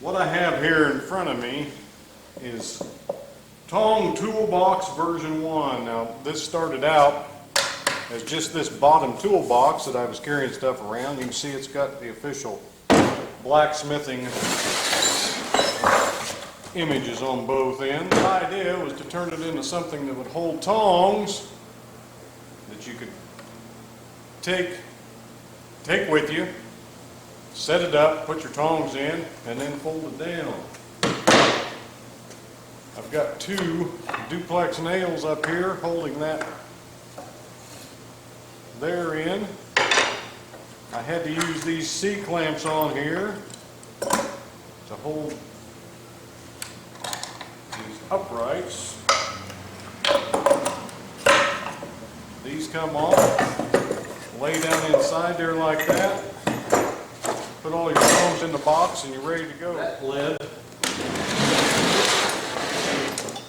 What I have here in front of me is Tong Toolbox version 1. Now this started out as just this bottom toolbox that I was carrying stuff around. You can see it's got the official blacksmithing images on both ends. The idea was to turn it into something that would hold tongs that you could take with you, set it up, put your tongs in, and then fold it down. I've got two duplex nails up here holding that there in. I had to use these C-clamps on here to hold these uprights. These come off, lay down inside there like that. Put all your tongs in the box and you're ready to go. That led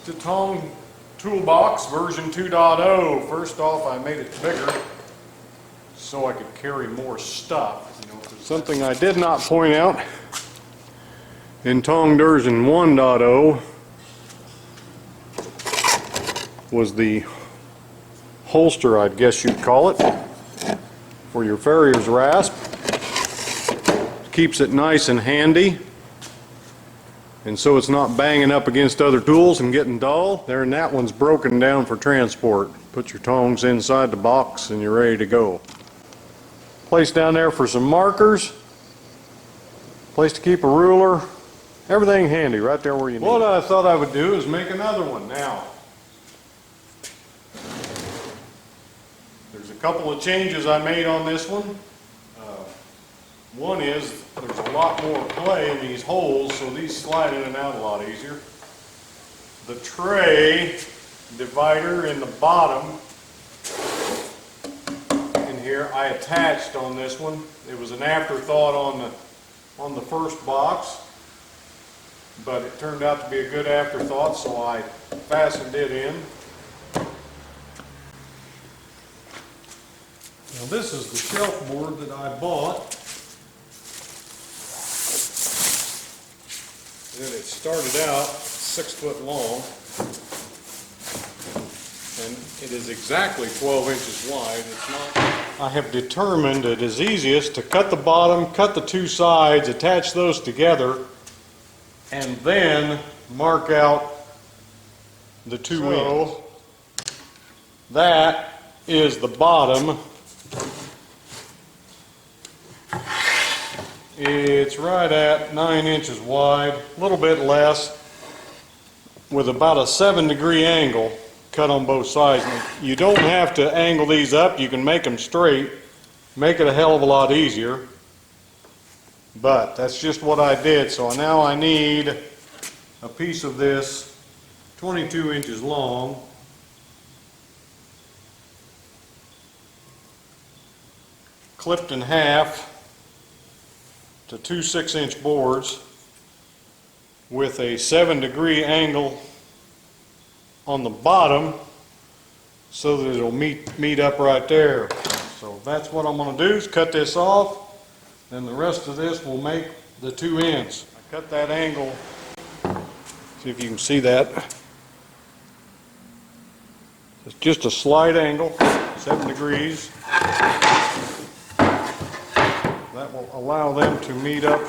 to Tong Toolbox version 2.0. First off, I made it bigger so I could carry more stuff. Something I did not point out in Tong version 1.0 was the holster, I guess you'd call it, for your farrier's rasp. Keeps it nice and handy, and so it's not banging up against other tools and getting dull. There, and that one's broken down for transport. Put your tongs inside the box and you're ready to go. Place down there for some markers, place to keep a ruler, everything handy right there where you need it. What I thought I would do is make another one. Now, there's a couple of changes I made on this one. One is there's a lot more play in these holes, so these slide in and out a lot easier. The tray divider in the bottom in here I attached on this one. It was an afterthought on the first box, but it turned out to be a good afterthought, so I fastened it in. Now this is the shelf board that I bought. And it started out 6 foot long, and it is exactly 12 inches wide. It's not. I have determined it is easiest to cut the bottom, cut the two sides, attach those together, and then mark out the two ends. That is the bottom. It's right at 9 inches wide, a little bit less, with about a 7-degree angle cut on both sides. You don't have to angle these up, you can make them straight, make it a hell of a lot easier. But that's just what I did, so now I need a piece of this 22 inches long. Clipped in half to two 6-inch boards with a 7-degree angle on the bottom so that it'll meet up right there. So that's what I'm going to do, is cut this off, then the rest of this will make the two ends. I cut that angle, see if you can see that. It's just a slight angle, 7 degrees. That will allow them to meet up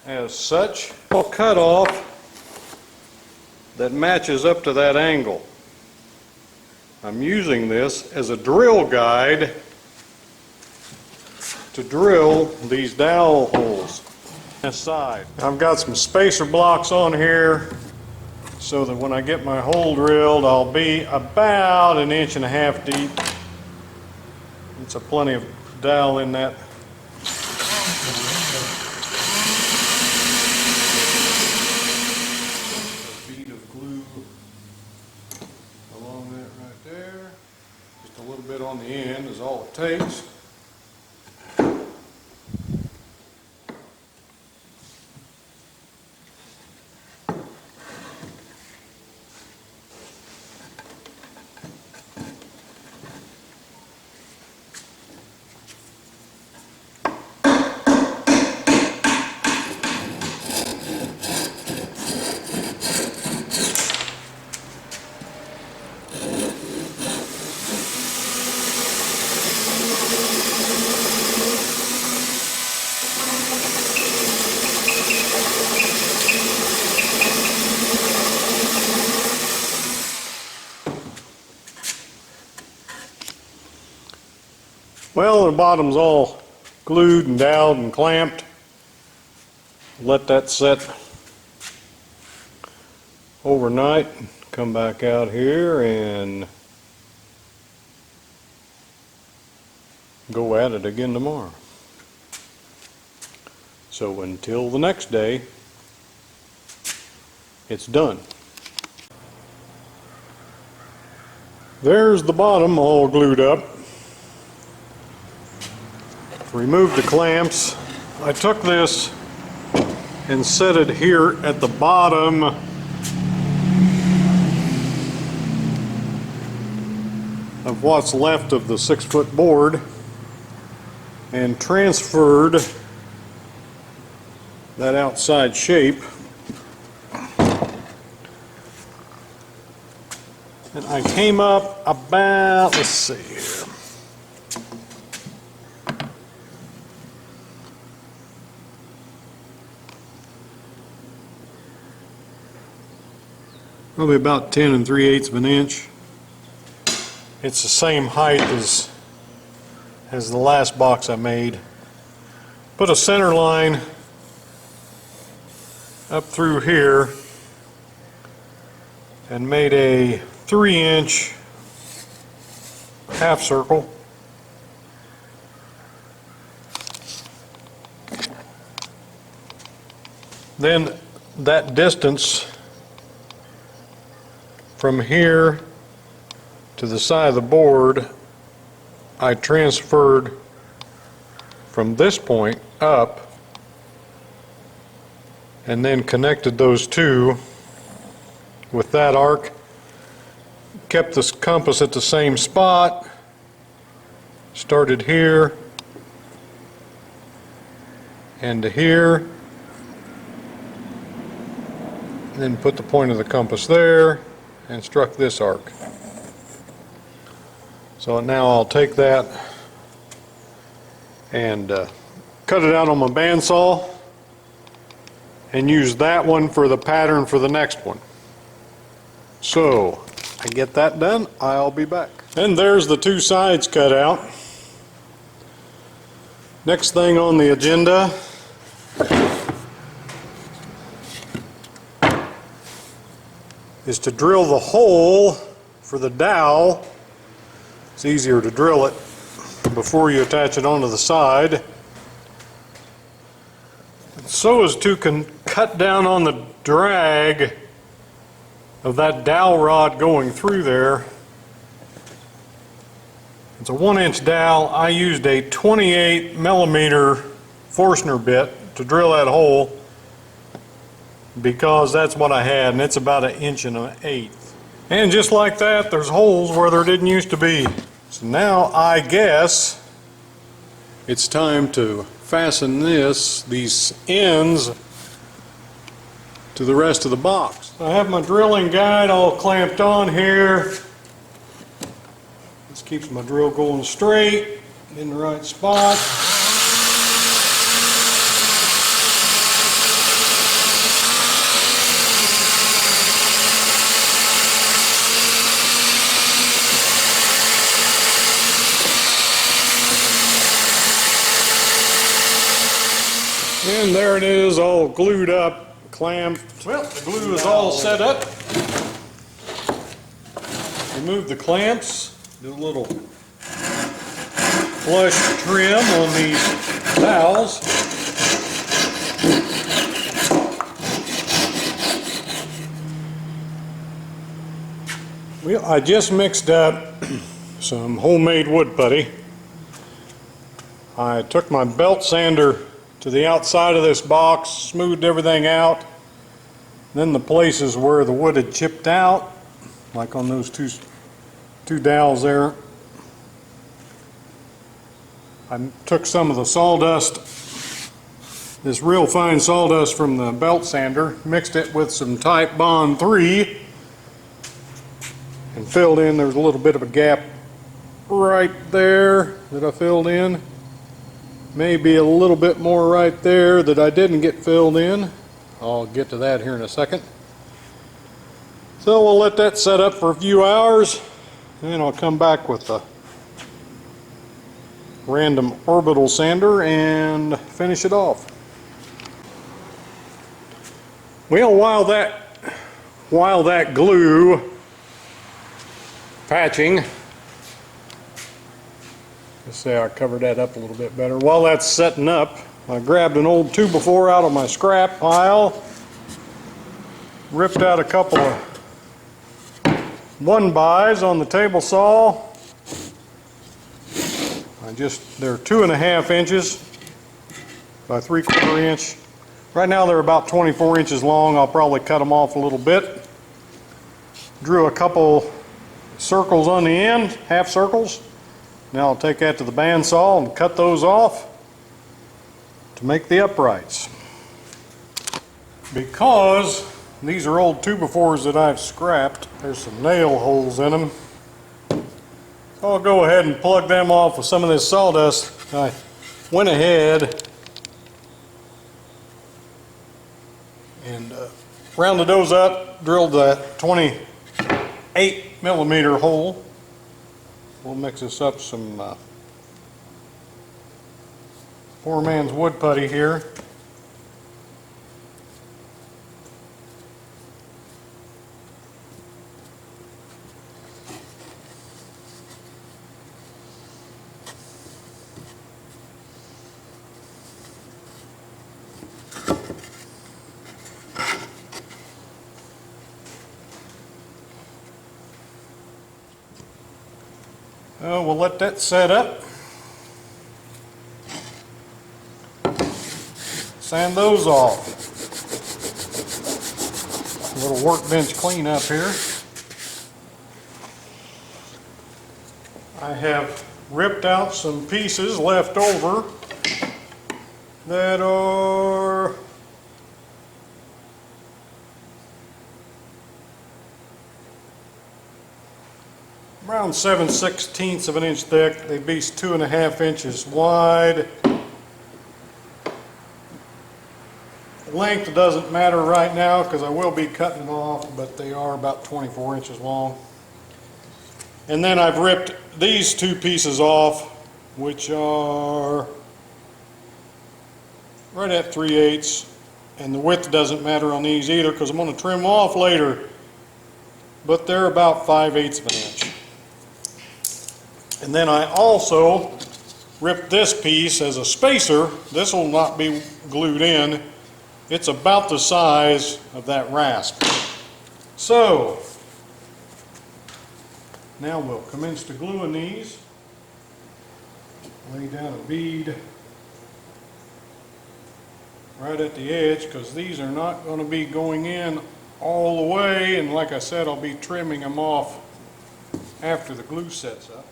as such. I'll cut off that matches up to that angle. I'm using this as a drill guide to drill these dowel holes this side. I've got some spacer blocks on here so that when I get my hole drilled I'll be about 1.5 inches deep. It's a plenty of dowel in that. A bead of glue along that right there. Just a little bit on the end is all it takes. Well, the bottom's all glued and doweled and clamped. Let that set overnight. Come back out here and go at it again tomorrow. So until the next day, it's done. There's the bottom all glued up. Removed the clamps. I took this and set it here at the bottom of what's left of the 6-foot board and transferred that outside shape. And I came up about, let's see here, probably about 10 3/8 of an inch. It's the same height as the last box I made. Put a center line up through here and made a 3-inch half circle. Then that distance from here to the side of the board, I transferred from this point up and then connected those two with that arc. Kept this compass at the same spot, started here and to here, then put the point of the compass there and struck this arc. So now I'll take that and cut it out on my bandsaw and use that one for the pattern for the next one. So I get that done, I'll be back. And there's the two sides cut out. Next thing on the agenda is to drill the hole for the dowel. It's easier to drill it before you attach it onto the side, so as to cut down on the drag of that dowel rod going through there. It's a 1-inch dowel. I used a 28 millimeter Forstner bit to drill that hole because that's what I had, and it's about 1 1/8 inches. And just like that, there's holes where there didn't used to be. So now I guess it's time to fasten these ends to the rest of the box. I have my drilling guide all clamped on here. This keeps my drill going straight in the right spot. And there it is, all glued up, clamped. Well, the glue is all set up. Remove the clamps, do a little flush trim on these dowels. Well, I just mixed up some homemade wood putty. I took my belt sander to the outside of this box, smoothed everything out. Then the places where the wood had chipped out, like on those two dowels there, I took some of the sawdust, this real fine sawdust from the belt sander, mixed it with some Type Bond 3 and filled in. There's a little bit of a gap right there that I filled in. Maybe a little bit more right there that I didn't get filled in. I'll get to that here in a second. So we'll let that set up for a few hours, and then I'll come back with the random orbital sander and finish it off. Well, while that glue patching, let's say I covered that up a little bit better. While that's setting up, I grabbed an old 2x4 out of my scrap pile, ripped out a couple of 1-bys on the table saw. They're 2.5 inches by 3/4 inch. Right now they're about 24 inches long. I'll probably cut them off a little bit. Drew a couple circles on the end, half circles. Now I'll take that to the bandsaw and cut those off to make the uprights. Because these are old 2x4s that I've scrapped, there's some nail holes in them. I'll go ahead and plug them off with some of this sawdust. I went ahead and rounded those up, drilled that 28mm hole. We'll mix this up some poor man's wood putty here. We'll let that set up. Sand those off. A little workbench cleanup here. I have ripped out some pieces left over that are around 7/16 of an inch thick. They be 2.5 inches wide. Length doesn't matter right now because I will be cutting them off, but they are about 24 inches long. And then I've ripped these 2 pieces off, which are right at 3/8, and the width doesn't matter on these either because I'm going to trim them off later, but they're about 5/8 of an inch. And then I also ripped this piece as a spacer. This will not be glued in. It's about the size of that rasp. So now we'll commence to gluing these. Lay down a bead right at the edge because these are not going to be going in all the way, and like I said, I'll be trimming them off after the glue sets up.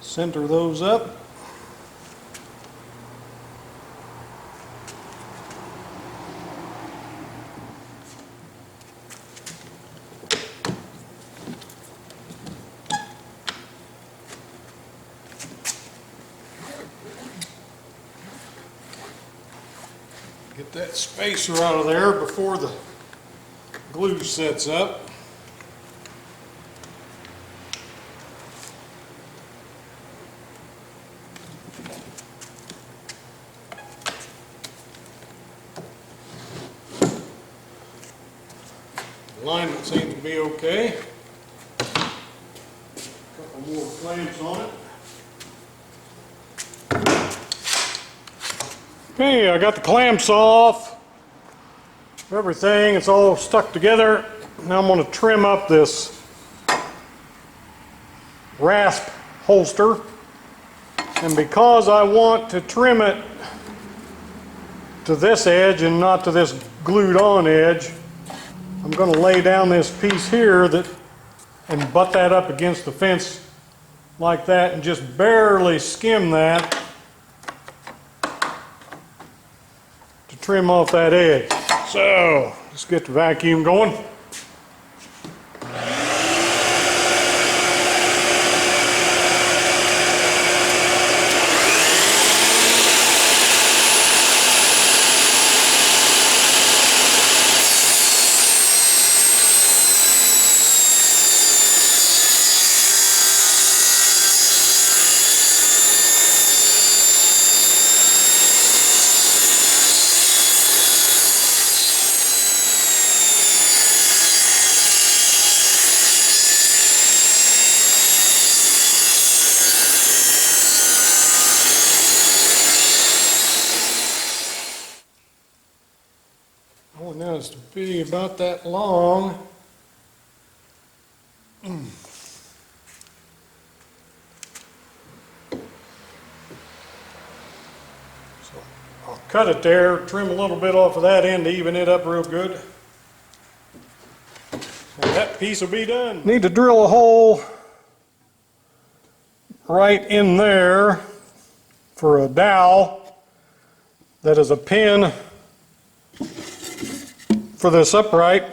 Center those up. Get that spacer out of there before the glue sets up. Alignment seems to be okay. A couple more clamps on it. Okay, I got the clamps off. Everything, it's all stuck together. Now I'm going to trim up this rasp holster. And because I want to trim it to this edge and not to this glued on edge, I'm going to lay down this piece here and butt that up against the fence like that and just barely skim that to trim off that edge. So let's get the vacuum going. I want this to be about that long. So I'll cut it there, trim a little bit off of that end to even it up real good. And that piece will be done. Need to drill a hole right in there for a dowel that is a pin for this upright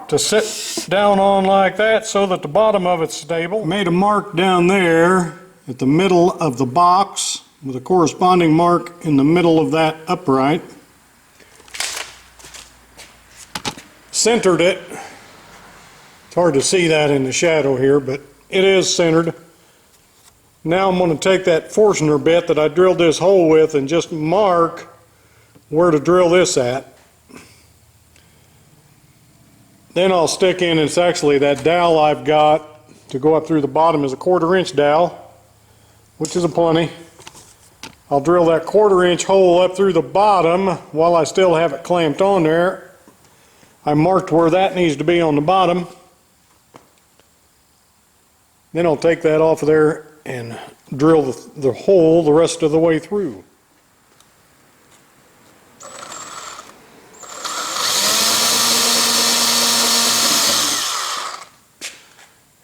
to sit down on like that so that the bottom of it's stable. Made a mark down there at the middle of the box with a corresponding mark in the middle of that upright. Centered it. It's hard to see that in the shadow here, but it is centered. Now I'm going to take that Forstner bit that I drilled this hole with and just mark where to drill this at. Then I'll stick in, it's actually that dowel I've got to go up through the bottom is a 1/4 inch dowel, which is a plenty. I'll drill that 1/4 inch hole up through the bottom while I still have it clamped on there. I marked where that needs to be on the bottom. Then I'll take that off of there and drill the hole the rest of the way through.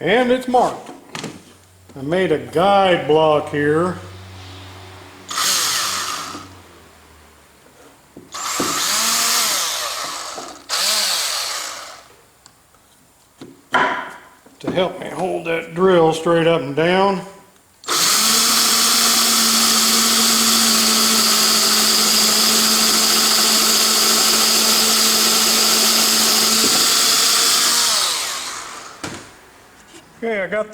And it's marked. I made a guide block here. To help me hold that drill straight up and down. Okay, I got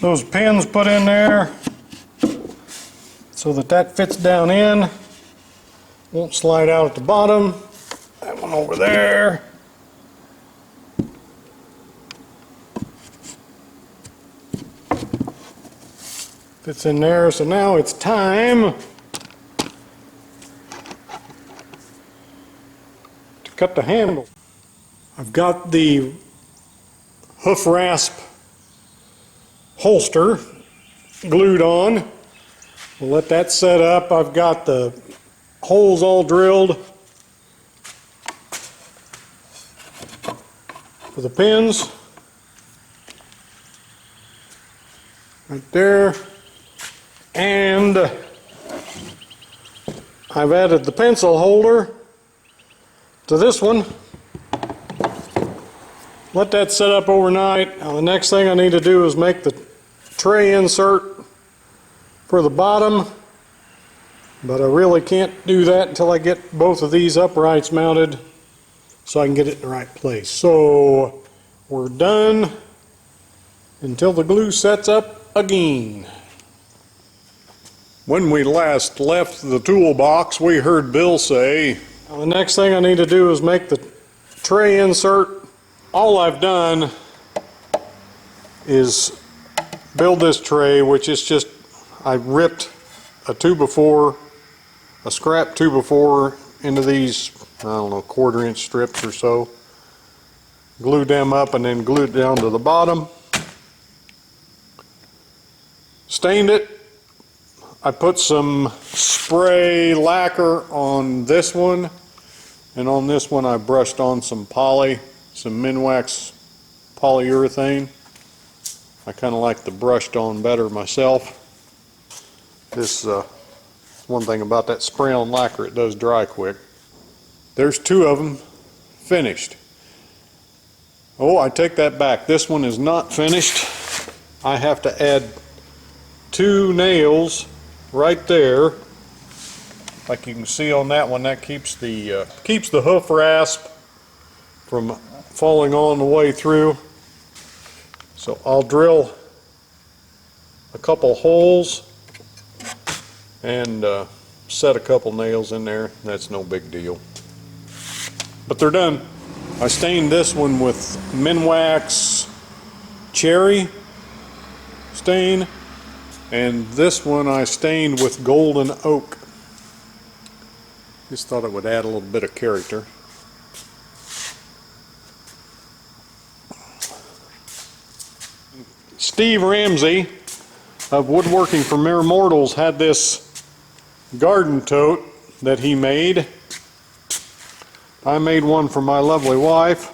those pins put in there so that fits down in. Won't slide out at the bottom. That one over there. Fits in there, so now it's time to cut the handle. I've got the hoof rasp holster glued on. We'll let that set up. I've got the holes all drilled for the pins. Right there. And I've added the pencil holder to this one. Let that set up overnight. Now the next thing I need to do is make the tray insert for the bottom, but I really can't do that until I get both of these uprights mounted so I can get it in the right place. So we're done until the glue sets up again. When we last left the toolbox, we heard Bill say, now the next thing I need to do is make the tray insert. All I've done is build this tray, which is just, I ripped a 2x4, a scrap 2x4 into these, I don't know, 1/4 inch strips or so. Glued them up and then glued it down to the bottom. Stained it. I put some spray lacquer on this one, and on this one I brushed on some Minwax polyurethane. I kind of like the brushed on better myself. This one thing about that spray on lacquer, it does dry quick. There's 2 of them finished. Oh, I take that back. This one is not finished. I have to add 2 nails right there. Like you can see on that one, that keeps the hoof rasp from falling on the way through. So I'll drill a couple holes and set a couple nails in there. That's no big deal. But they're done. I stained this one with Minwax cherry stain, and this one I stained with golden oak. Just thought it would add a little bit of character. Steve Ramsey of Woodworking for Mere Mortals had this garden tote that he made. I made one for my lovely wife.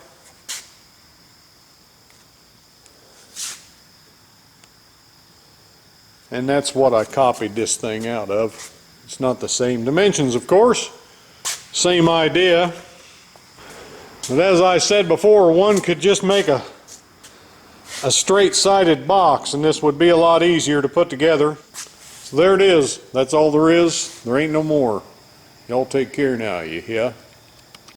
And that's what I copied this thing out of. It's not the same dimensions, of course. Same idea. But as I said before, one could just make a straight-sided box, and this would be a lot easier to put together. So there it is. That's all there is. There ain't no more. Y'all take care now, you hear?